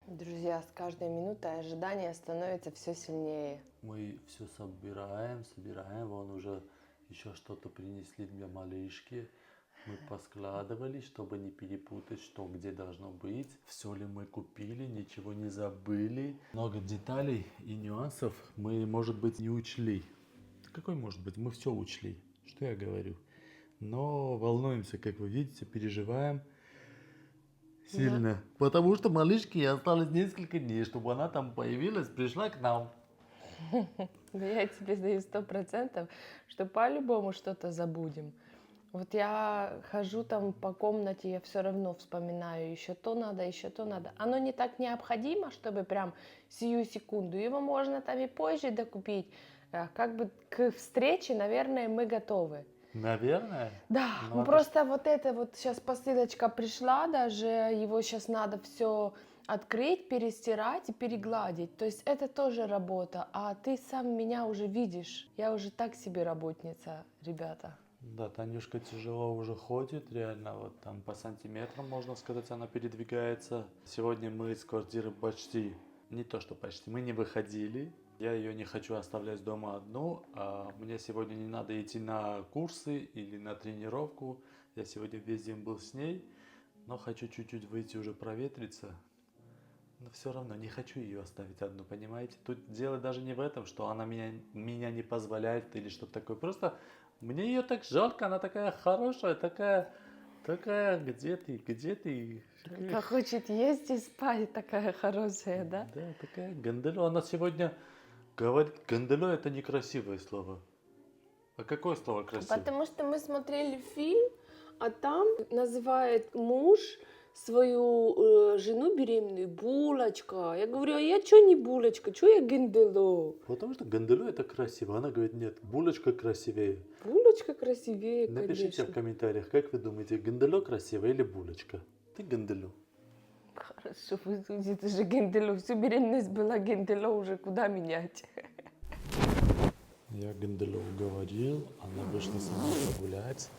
Друзья, с каждой минутой ожидание становится все сильнее. Мы все собираем. Вон уже еще что-то принесли для малышки. Мы поскладывали, чтобы не перепутать, что где должно быть. Все ли мы купили, ничего не забыли. Много деталей и нюансов мы, может быть, не учли. Какой может быть? Мы все учли. Что я говорю? Но волнуемся, как вы видите, переживаем Да. сильно. Потому что малышке осталось несколько дней, чтобы она там появилась, пришла к нам. Да я тебе даю 100%, что по-любому что-то забудем. Вот я хожу там по комнате, я все равно вспоминаю, еще то надо, еще то надо. Оно не так необходимо, чтобы прям сию секунду. Его можно там и позже докупить. Как бы к встрече, наверное, мы готовы. Наверное. Да, Ну, ну это просто вот это вот сейчас посылочка пришла, даже его сейчас надо все открыть, перестирать и перегладить. То есть это тоже работа, а ты сам меня уже видишь. Я уже так себе работница, ребята. Да, Танюшка тяжело уже ходит, реально, вот там по сантиметрам, можно сказать, она передвигается. Сегодня мы из квартиры почти, не то что почти, мы не выходили. Я ее не хочу оставлять дома одну, а мне сегодня не надо идти на курсы или на тренировку. Я сегодня весь день был с ней, но хочу чуть-чуть выйти уже проветриться. Но все равно не хочу ее оставить одну, понимаете? Тут дело даже не в этом, что она меня не позволяет или что-то такое. Просто мне ее так жалко, она такая хорошая, такая, где ты? Только хочет есть и спать, такая хорошая, да? Да, такая Ганделё. Она сегодня говорит, Ганделё это некрасивое слово. А какое слово красивое? Потому что мы смотрели фильм, а там называет муж свою жену беременную булочка. Я говорю, а я что не булочка, что я гендело? Потому что Ганделё это красиво. Она говорит, нет, булочка красивее. Булочка красивее, Напишите в конечно. комментариях, как вы думаете, Ганделё красиво или булочка? Ты Ганделё. Хорошо, это же гендело. Всю беременность была гендело, уже куда менять? Я Ганделё уговорил, она вышла с нами погулять.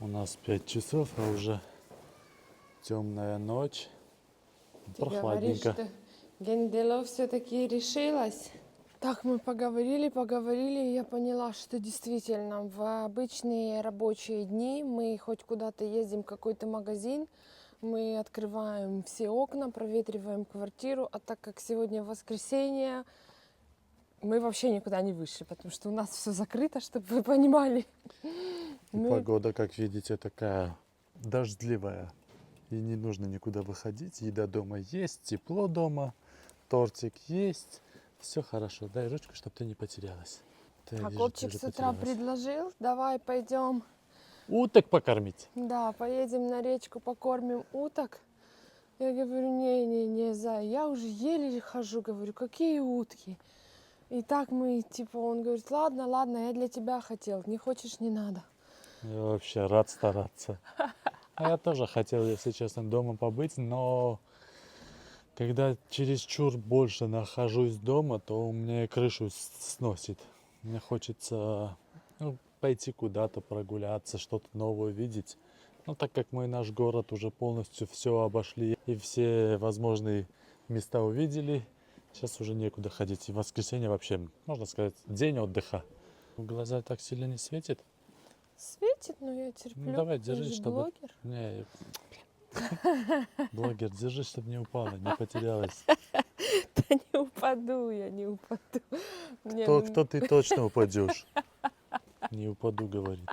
У нас 5 часов, а уже темная ночь. Ты говоришь, Прохладненько. что гендело все-таки решилась? Так мы поговорили, и я поняла, что действительно в обычные рабочие дни мы хоть куда-то ездим в какой-то магазин, мы открываем все окна, проветриваем квартиру, а так как сегодня воскресенье, мы вообще никуда не вышли, потому что у нас все закрыто, чтобы вы понимали. И Мы погода, как видите, такая дождливая. И не нужно никуда выходить. Еда дома есть, тепло дома, тортик есть. Все хорошо. Дай ручку, чтобы ты не потерялась. Ты, А вижу, ты Копчик уже с утра потерялась. предложил, давай пойдем, Уток покормить. да, поедем на речку, покормим уток. Я говорю, не, Зай, я уже еле хожу, говорю, какие утки. И так мы, типа, он говорит, ладно, я для тебя хотел, не хочешь, не надо. Я вообще рад стараться. А я тоже хотел, если честно, дома побыть, но когда чересчур больше нахожусь дома, то у меня и крышу сносит. Мне хочется пойти куда-то прогуляться, что-то новое увидеть. Но так как мы наш город уже полностью все обошли и все возможные места увидели, сейчас уже некуда ходить. И в воскресенье вообще, можно сказать, день отдыха. Глаза так сильно не светит. Светит, но я терплю. Ну, давай, Я держись, же чтобы... блогер. Не, блогер, держись, чтобы не упала, не потерялась. Да не упаду, я не упаду. Не, Кто ты точно упадешь? Не упаду, говорит.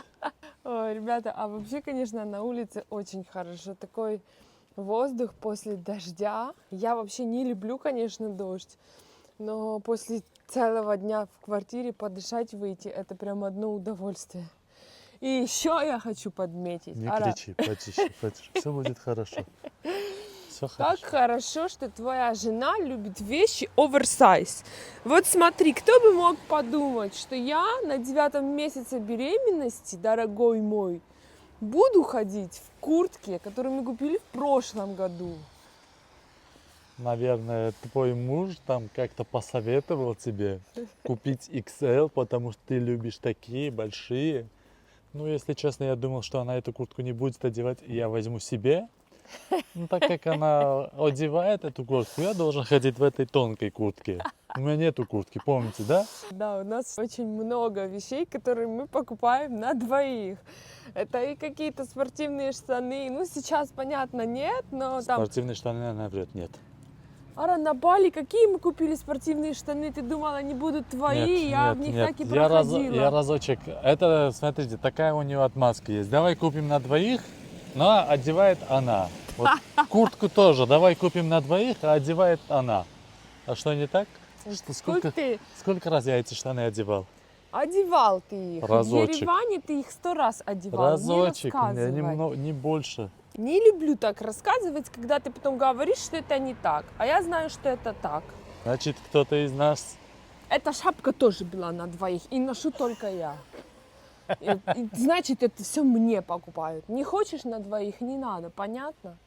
Ой, ребята, а вообще, конечно, на улице очень хорошо. Такой воздух после дождя. Я вообще не люблю, конечно, дождь. Но после целого дня в квартире подышать, выйти, это прям одно удовольствие. И еще я хочу подметить. Не Ара, кричи, потише, потише. Все будет хорошо. Все как хорошо. хорошо, что твоя жена любит вещи оверсайз. Вот смотри, кто бы мог подумать, что я на 9 месяце беременности, дорогой мой, буду ходить в куртке, которую мы купили в прошлом году. Наверное, твой муж там как-то посоветовал тебе купить XL, потому что ты любишь такие большие. Ну, если честно, я думал, что она эту куртку не будет одевать, и я возьму себе. Ну, так как она одевает эту куртку, я должен ходить в этой тонкой куртке. У меня нету куртки, помните, да? Да, у нас очень много вещей, которые мы покупаем на двоих. Это и какие-то спортивные штаны. Ну, сейчас, понятно, нет, но там... Спортивные штаны, наверное, нет. Ара, на Бали какие мы купили спортивные штаны? Ты думала, они будут твои? Я в них так и проходила. Я разочек. Это, смотрите, такая у нее отмазка есть. Давай купим на двоих, но одевает она. Вот куртку тоже. Давай купим на двоих, а одевает она. А что не так? Что, сколько раз я эти штаны одевал? Одевал ты их. Разочек. В Ереване ты их 100 раз одевал. Разочек, Не рассказывай. не больше. Не люблю так рассказывать, когда ты потом говоришь, что это не так. А я знаю, что это так. Значит, кто-то из нас... Эта шапка тоже была на двоих, и ношу только я. И значит, это все мне покупают. Не хочешь на двоих, не надо, понятно?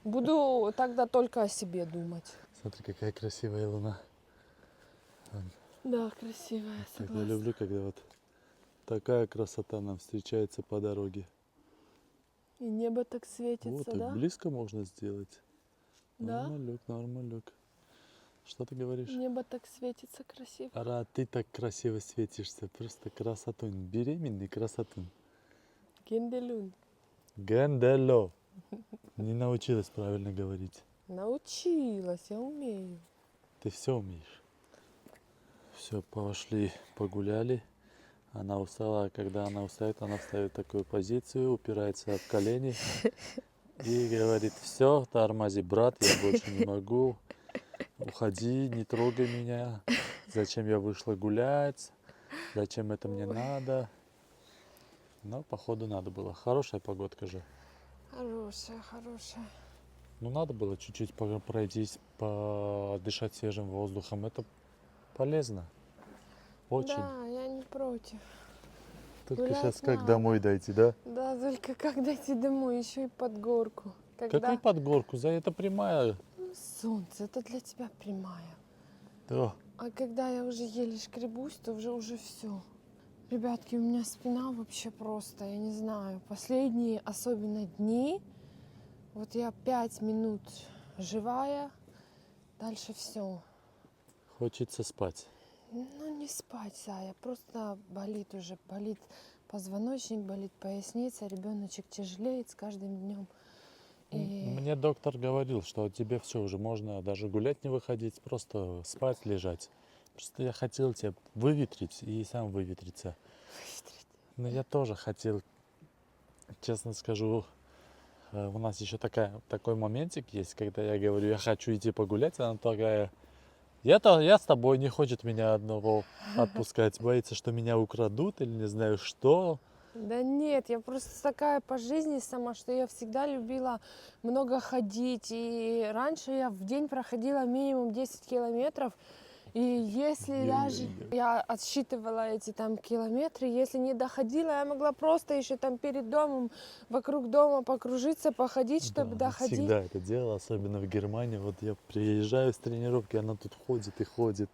Буду тогда только о себе думать. Смотри, какая красивая луна. Да, красивая, Так я согласна. люблю, когда вот такая красота нам встречается по дороге. И небо так светится, Вот, так да? близко можно сделать. Да? Нормалек, нормалек. Что ты говоришь? Небо так светится красиво. Ара, ты так красиво светишься. Просто красотун. Беременный красотун. Генделюн. Гандело. Не научилась правильно говорить. Научилась, я умею. Ты все умеешь. Все, пошли, погуляли. Она устала, а когда она устает, она вставит такую позицию, упирается в колени и говорит: все, тормози, брат, я больше не могу. Уходи, не трогай меня. Зачем я вышла гулять? Зачем это мне надо? Но походу надо было. Хорошая погодка же. Хорошая, хорошая. Ну надо было чуть-чуть пройтись, подышать свежим воздухом. Это полезно. Очень. Да, я не против. Только гулять сейчас как надо. домой дойти, да? Да, только как дойти домой, еще и под горку. Какую под горку? За это прямая. Солнце, это для тебя прямая. Да. А когда я уже еле шкребусь, то уже все. Ребятки, у меня спина вообще просто, я не знаю, последние особенно дни, вот я 5 минут живая, дальше все. Хочется спать. Ну не спать, Зая, просто болит уже, болит позвоночник, болит поясница, ребеночек тяжелеет с каждым днем. И Мне доктор говорил, что тебе все уже можно даже гулять не выходить, просто спать, лежать. Просто я хотел тебя выветрить и сам выветриться. Но я тоже хотел, честно скажу, у нас еще такой моментик есть, когда я говорю, я хочу идти погулять, она такая: я с тобой, не хочет меня одного отпускать, боится, что меня украдут или не знаю что. Да нет, я просто такая по жизни сама, что я всегда любила много ходить. И раньше я в день проходила минимум 10 километров. И если даже я отсчитывала эти там километры, если не доходила, я могла просто еще там перед домом, вокруг дома покружиться, походить, чтобы Да, доходить. всегда это дело, особенно в Германии. Вот я приезжаю с тренировки, она тут ходит и ходит.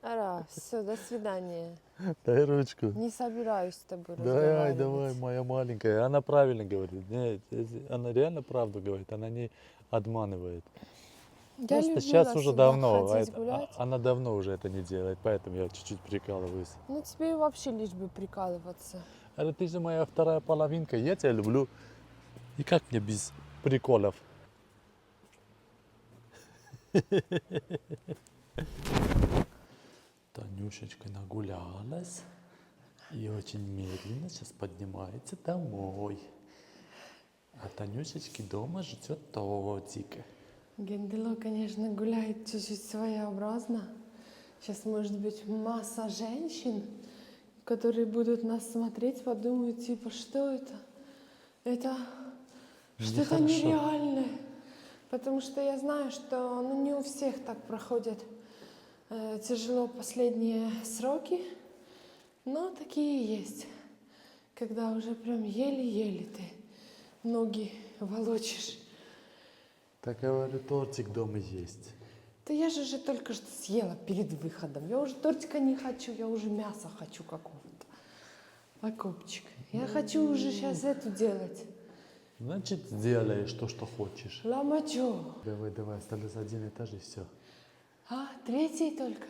Ара, все, до свидания. Дай ручку. Не собираюсь с тобой Давай, разговаривать. давай, моя маленькая. Она правильно говорит. Нет, она реально правду говорит, она не обманывает. Я Просто любила сейчас уже всегда давно, ходить гулять. она давно уже это не делает, поэтому я чуть-чуть прикалываюсь. Ну тебе вообще лишь бы прикалываться. А ты же моя вторая половинка, я тебя люблю. И как мне без приколов? Танюшечка нагулялась и очень медленно сейчас поднимается домой. А Танюшечки дома ждет тортик. Гендело, конечно, гуляет чуть-чуть своеобразно. Сейчас, может быть, масса женщин, которые будут нас смотреть, подумают, типа, что это? Это что-то Нехорошо. нереальное. Потому что я знаю, что не у всех так проходят тяжело последние сроки, но такие есть, когда уже прям еле-еле ты ноги волочишь. Так говорю, тортик дома есть. Да я же только что съела перед выходом. Я уже тортика не хочу, я уже мяса хочу какого-то. Покупчик. Я хочу уже сейчас эту делать. Значит, сделаешь то, что хочешь. Ламаджо. Давай, давай, осталось один этаж и все. А, третий только.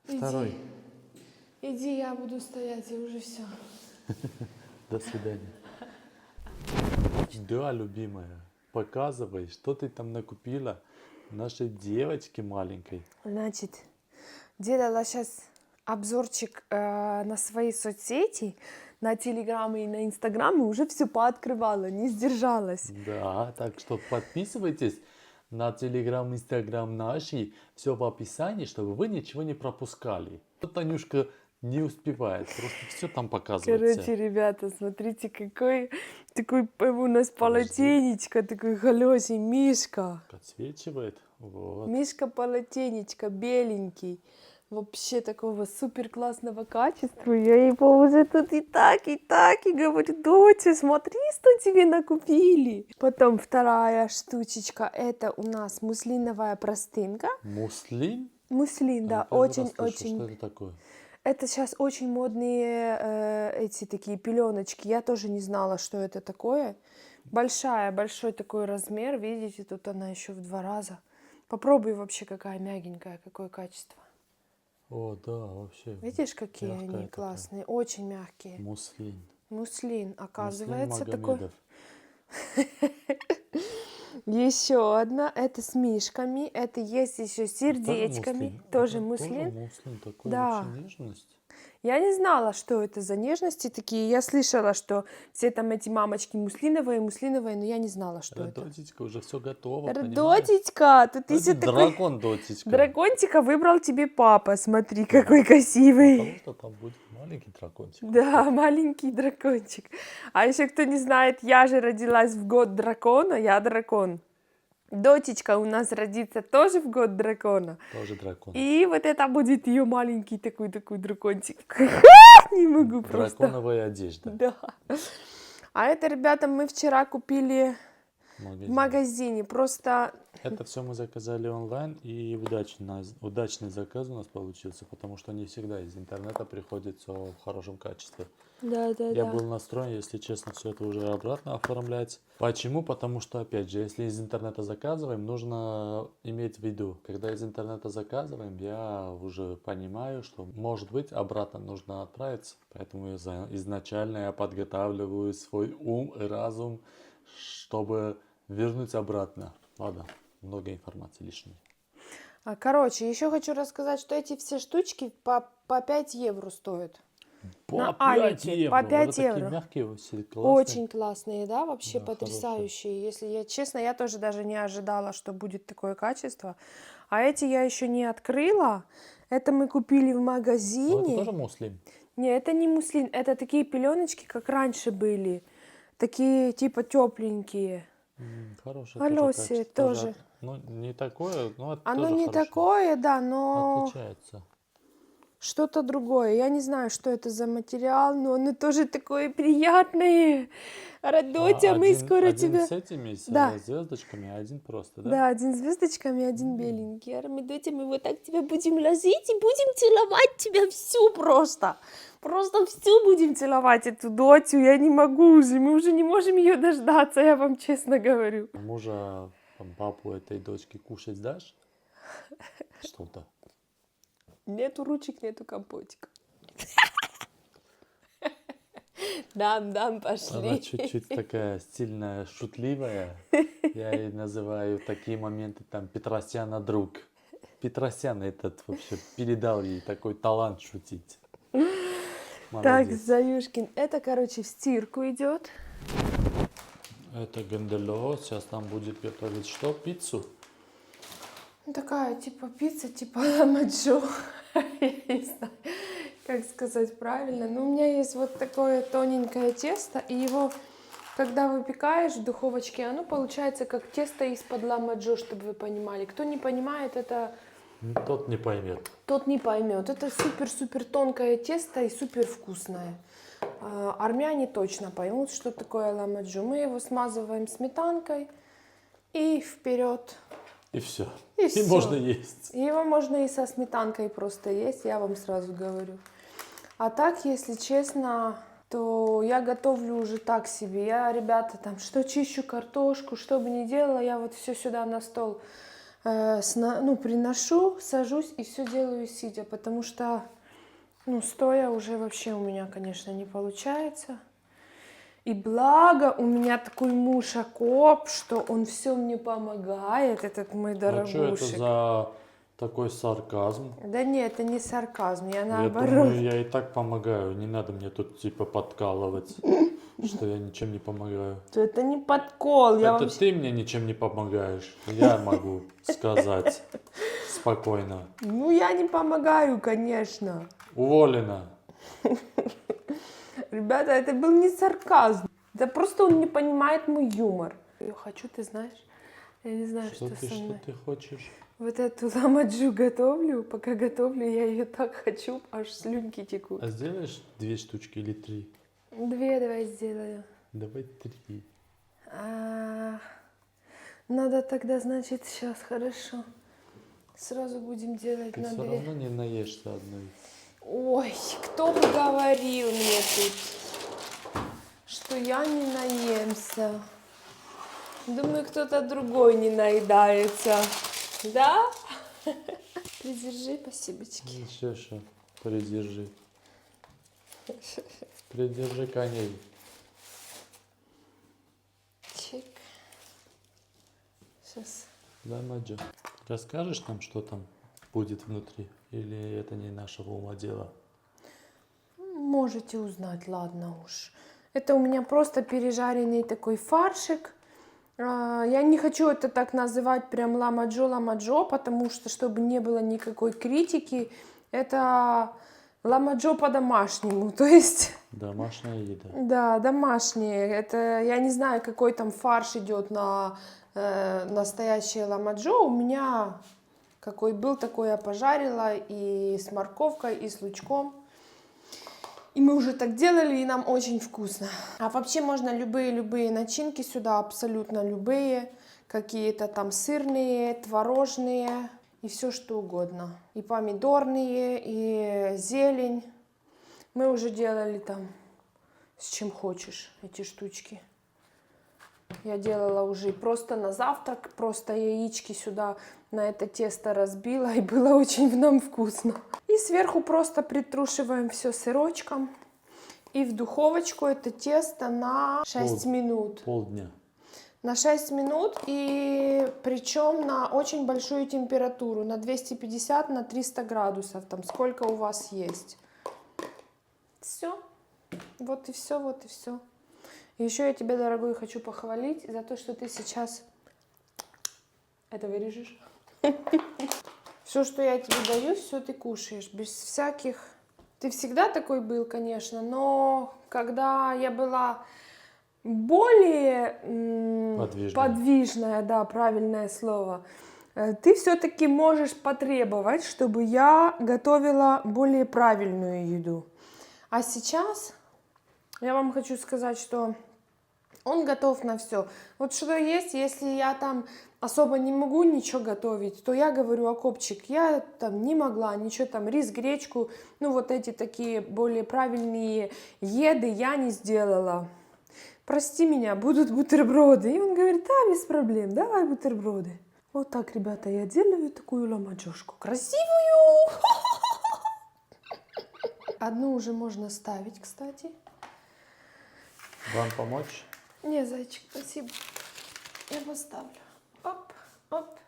Второй. Иди, я буду стоять, и уже все. До свидания. Да, любимая, показывай, что ты там накупила нашей девочке маленькой. Значит, делала сейчас обзорчик на свои соцсети, на Телеграм и на Инстаграм, и уже все пооткрывала, не сдержалась. Да, так что подписывайтесь на Телеграм, Инстаграм наши, все в описании, чтобы вы ничего не пропускали. Вот Танюшка не успевает, просто все там показывается. Короче, ребята, смотрите, какой такой у нас Подожди. полотенечко, такой холёсий, Мишка. Отсвечивает. Вот. Мишка полотенечко, беленький. Вообще такого супер классного качества. Я его уже тут и так, и говорю, доча, смотри, что тебе накупили. Потом вторая штучечка, это у нас муслиновая простынка. Муслин? Муслин, да, Первый раз слышу, очень-очень. Что это такое? Это сейчас очень модные эти такие пеленочки. Я тоже не знала, что это такое. Большой такой размер. Видите, тут она еще в 2 раза. Попробуй вообще, какая мягенькая, какое качество. О, да, вообще. Видишь, какие Мягкая они такая. классные, очень мягкие. Муслин. Муслин, Муслин оказывается, такой. Магомедов. Еще одна, это с мишками, это есть еще с сердечками, тоже муслин. Тоже муслин, такой Да. вообще нежность. Я не знала, что это за нежности такие. Я слышала, что все там эти мамочки муслиновые, но я не знала, что это. Дотечка, уже все готово, Дотечка, тут понимаешь? еще Это такой... дракон, Дотечка. Дракончика выбрал тебе папа, смотри, какой красивый. Потому что там будет маленький дракончик. Да, маленький дракончик. А еще кто не знает, я же родилась в год дракона, я дракон. Дочечка у нас родится тоже в год дракона. Тоже дракон. И вот это будет ее маленький такой дракончик. Не могу просто. Драконовая одежда. Да. А это, ребята, мы вчера купили в магазине. Просто Это все мы заказали онлайн, и удачный заказ у нас получился, потому что не всегда из интернета приходит все в хорошем качестве. да. Я был настроен, если честно, все это уже обратно оформлять. Почему? Потому что, опять же, если из интернета заказываем, нужно иметь в виду, когда из интернета заказываем, я уже понимаю, что, может быть, обратно нужно отправиться. Поэтому изначально я подготавливаю свой ум и разум, чтобы вернуть обратно. Ладно, много информации лишней. Короче, еще хочу рассказать, что эти все штучки по 5 евро стоят. По На 5 Алике, евро. по 5 Вот такие евро. мягкие, все классные. Очень классные, да, вообще Да, потрясающие. Если я честно, я тоже даже не ожидала, что будет такое качество. А эти я еще не открыла. Это мы купили в Но магазине. это тоже муслин. Не, это не муслин, это такие пеленочки, как раньше были. Такие типа тепленькие. Хорошее Алёсе качество. тоже. Ну, не такое, но это Оно тоже не хорошее. такое, да, но Отличается. что-то другое. Я не знаю, что это за материал, но оно тоже такое приятное. Радотя, мы скоро один тебя... с этими с Да. звездочками, а один просто, да? Да, один с звездочками, один беленький. Армидотя, мы вот так тебя будем лазить и будем целовать тебя всю просто. Просто всю будем целовать эту дотю. Я не могу уже, мы уже не можем ее дождаться, я вам честно говорю. Мужа, там, папу этой дочки кушать дашь? Что-то. Нету ручек, нету компотика. Дам, пошли. Она чуть-чуть такая стильная, шутливая. Я ее называю в такие моменты там Петросяна друг. Петросян этот вообще передал ей такой талант шутить. Так, Молодец. Заюшкин, это, короче, в стирку идет. Это Ганделео. Сейчас там будет готовить что? Пиццу? Ну, такая, типа пицца, типа ламаджо. Я не знаю, как сказать правильно. Но у меня есть вот такое тоненькое тесто, и его, когда выпекаешь в духовочке, оно получается как тесто из-под ламаджо, чтобы вы понимали. Кто не понимает, это... Тот не поймет. Тот не поймет. Это супер-супер тонкое тесто и супер вкусное. Армяне точно поймут, что такое ламаджо. Мы его смазываем сметанкой и вперед. И все. И И всё. можно есть. Его можно и со сметанкой просто есть, я вам сразу говорю. А так, если честно, то я готовлю уже так себе. Я, ребята, там, что чищу картошку, что бы ни делала, я вот все сюда на стол приношу, сажусь и все делаю сидя, потому что, стоя уже вообще у меня, конечно, не получается. И благо у меня такой муж окоп, что он все мне помогает, этот мой А что это дорогушек. за такой сарказм? Да нет, это не сарказм, я Я наоборот. думаю, я и так помогаю. Не надо мне тут типа подкалывать, что я ничем не помогаю. Это не подкол, я Это вообще... ты мне ничем не помогаешь. Я могу сказать спокойно. Ну, я не помогаю, конечно. Уволена. Ребята, это был не сарказм. Это просто он не понимает мой юмор. Я хочу, ты знаешь, я не знаю, что со мной. Что ты хочешь? Вот эту ламаджу готовлю, пока готовлю, я ее так хочу, аж слюнки текут. А сделаешь 2 штучки или 3? 2 давай сделаю. Давай 3. Надо тогда, значит, сейчас, хорошо. Сразу будем делать Ты на все 2. равно не наешься одной. Ой, кто бы говорил мне тут, что я не наемся. Думаю, кто-то другой не наедается. Да? Придержи, спасибочки. Еще что? Придержи. Придержи коней. Чик. Сейчас. Да, Маджо. Расскажешь нам, что там будет внутри? Или это не нашего ума дело? Можете узнать, ладно уж. Это у меня просто пережаренный такой фаршик. Я не хочу это так называть прям ламаджо, потому что, чтобы не было никакой критики, это ламаджо по-домашнему, то есть... Домашняя еда. Да, домашние. Это я не знаю, какой там фарш идет на настоящее ламаджо. У меня какой был, такой я пожарила и с морковкой, и с лучком. И мы уже так делали, и нам очень вкусно. А вообще можно любые начинки сюда, абсолютно любые. Какие-то там сырные, творожные и все что угодно. И помидорные, и зелень. Мы уже делали там с чем хочешь эти штучки. Я делала уже просто на завтрак, просто яички сюда на это тесто разбила, и было очень нам вкусно. И сверху просто притрушиваем все сырочком. И в духовочку это тесто на 6 минут. Полдня. На 6 минут, и причем на очень большую температуру, на 250, на 300 градусов, там сколько у вас есть. Все. Вот и все, вот и все. И еще я тебя, дорогой, хочу похвалить за то, что ты сейчас это вырежешь. Все, что я тебе даю, все ты кушаешь, без всяких... Ты всегда такой был, конечно, но когда я была более подвижная, да, правильное слово, ты все-таки можешь потребовать, чтобы я готовила более правильную еду. А сейчас я вам хочу сказать, что он готов на все. Вот что есть, если я там особо не могу ничего готовить, то я говорю: окопчик, я там не могла ничего там, рис, гречку, вот эти такие более правильные еды я не сделала. Прости меня, будут бутерброды. И он говорит: да, без проблем, давай бутерброды. Вот так, ребята, я делаю такую ламаджошку. Красивую! Одну уже можно ставить, кстати. Вам помочь? Не, зайчик, спасибо. Я поставлю. Оп, оп,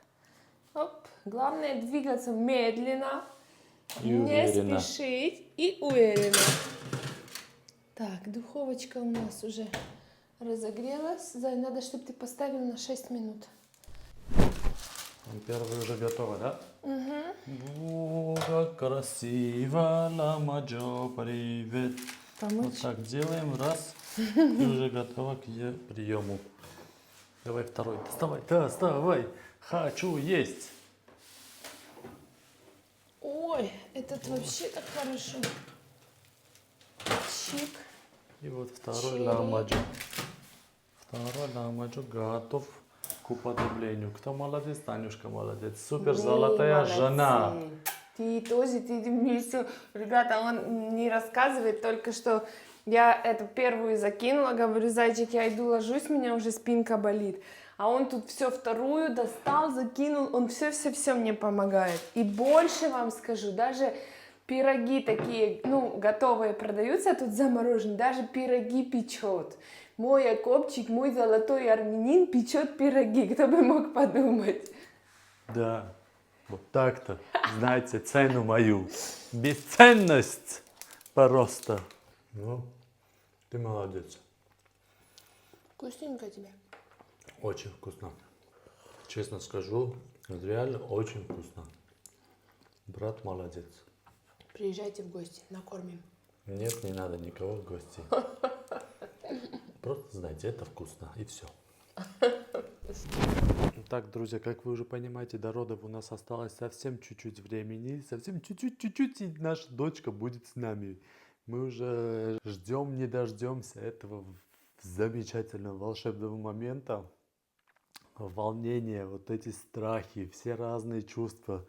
оп. Главное двигаться медленно, И не уверенно. спешить и уверенно. Так, духовочка у нас уже разогрелась. Зай, надо, чтобы ты поставил на 6 минут. Первая уже готова, да? Угу. О, как красиво, ламаджо, привет. Помочь? Вот так делаем, раз, и уже готова к приему. Давай второй, доставай, хочу есть. Ой, этот вообще так хорошо. Чик. И вот второй Чили. ламаджо. Второй ламаджо готов к употреблению. Кто молодец? Танюшка молодец. Супер Мы золотая молодцы. жена. Ты тоже, ты мне все... Ребята, он не рассказывает, только что я эту первую закинула, говорю, зайчик, я иду ложусь, у меня уже спинка болит. А он тут все вторую достал, закинул, он все мне помогает. И больше вам скажу, даже пироги такие, ну, готовые продаются тут замороженные, даже пироги печет. Мой окопчик, мой золотой армянин печет пироги, кто бы мог подумать. Да, вот так-то, знаете, цену мою. Бесценность просто. Ну, ты молодец. Вкусненько тебе. Очень вкусно. Честно скажу, это реально очень вкусно. Брат молодец. Приезжайте в гости, накормим. Нет, не надо никого в гости. Просто знайте, это вкусно, и все. Так, друзья, как вы уже понимаете, до родов у нас осталось совсем чуть-чуть времени. Совсем чуть-чуть, и наша дочка будет с нами. Мы уже ждем, не дождемся этого замечательного волшебного момента. Волнение, вот эти страхи, все разные чувства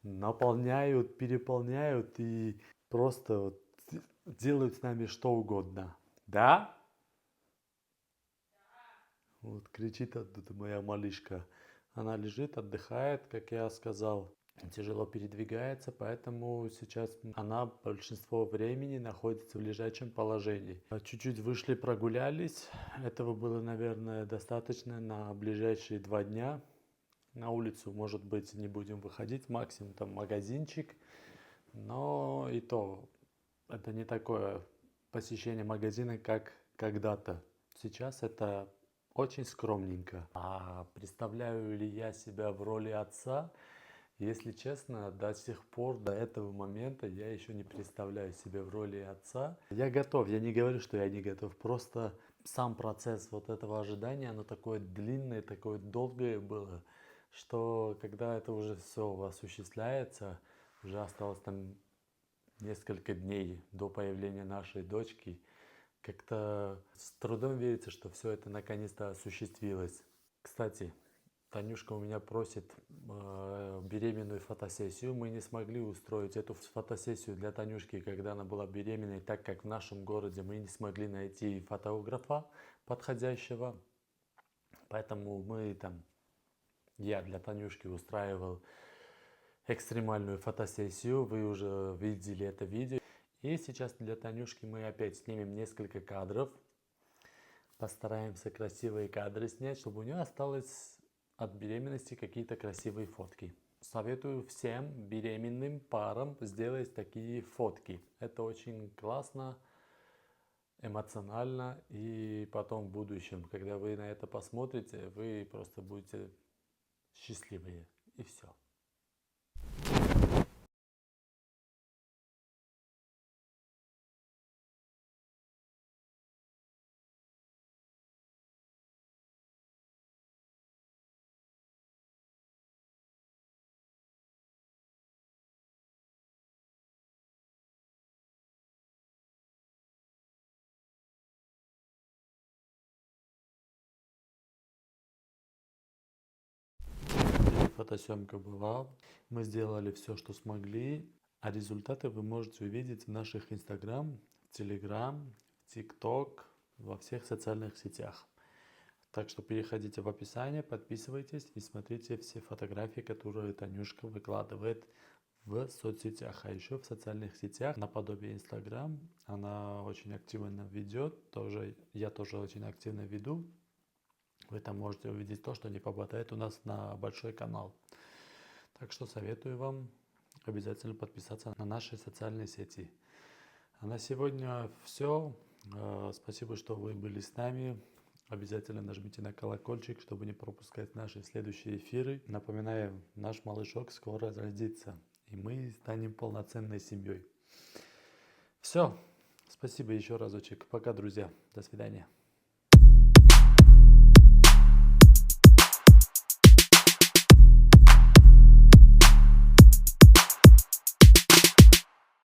наполняют, переполняют и просто вот делают с нами что угодно. Да? Вот кричит оттуда моя малышка. Она лежит, отдыхает, как я сказал. Тяжело передвигается, поэтому сейчас она большинство времени находится в лежачем положении. Чуть-чуть вышли, прогулялись. Этого было, наверное, достаточно на ближайшие 2 дня. На улицу, может быть, не будем выходить, максимум там магазинчик. Но и то, это не такое посещение магазина, как когда-то. Сейчас это очень скромненько. А представляю ли я себя в роли отца? Если честно, до сих пор, до этого момента я еще не представляю себя в роли отца. Я готов, я не говорю, что я не готов, просто сам процесс вот этого ожидания, оно такое длинное, такое долгое было, что когда это уже все осуществляется, уже осталось там несколько дней до появления нашей дочки, как-то с трудом верится, что все это наконец-то осуществилось. Кстати, Танюшка у меня просит беременную фотосессию. Мы не смогли устроить эту фотосессию для Танюшки, когда она была беременной, так как в нашем городе мы не смогли найти фотографа подходящего. Поэтому я для Танюшки устраивал экстремальную фотосессию. Вы уже видели это видео. И сейчас для Танюшки мы опять снимем несколько кадров. Постараемся красивые кадры снять, чтобы у нее осталось от беременности какие-то красивые фотки. Советую всем беременным парам сделать такие фотки. Это очень классно, эмоционально. И потом в будущем, когда вы на это посмотрите, вы просто будете счастливые. И все. Фотосъемка была. Мы сделали все, что смогли. А результаты вы можете увидеть в наших Инстаграм, Телеграм, ТикТок, во всех социальных сетях. Так что переходите в описание, подписывайтесь и смотрите все фотографии, которые Танюшка выкладывает в соцсетях. А еще в социальных сетях, наподобие Инстаграм, она очень активно ведет. Я тоже очень активно веду. Вы там можете увидеть то, что не попадает у нас на большой канал. Так что советую вам обязательно подписаться на наши социальные сети. А на сегодня все. Спасибо, что вы были с нами. Обязательно нажмите на колокольчик, чтобы не пропускать наши следующие эфиры. Напоминаю, наш малышок скоро родится, и мы станем полноценной семьей. Все. Спасибо еще разочек. Пока, друзья. До свидания.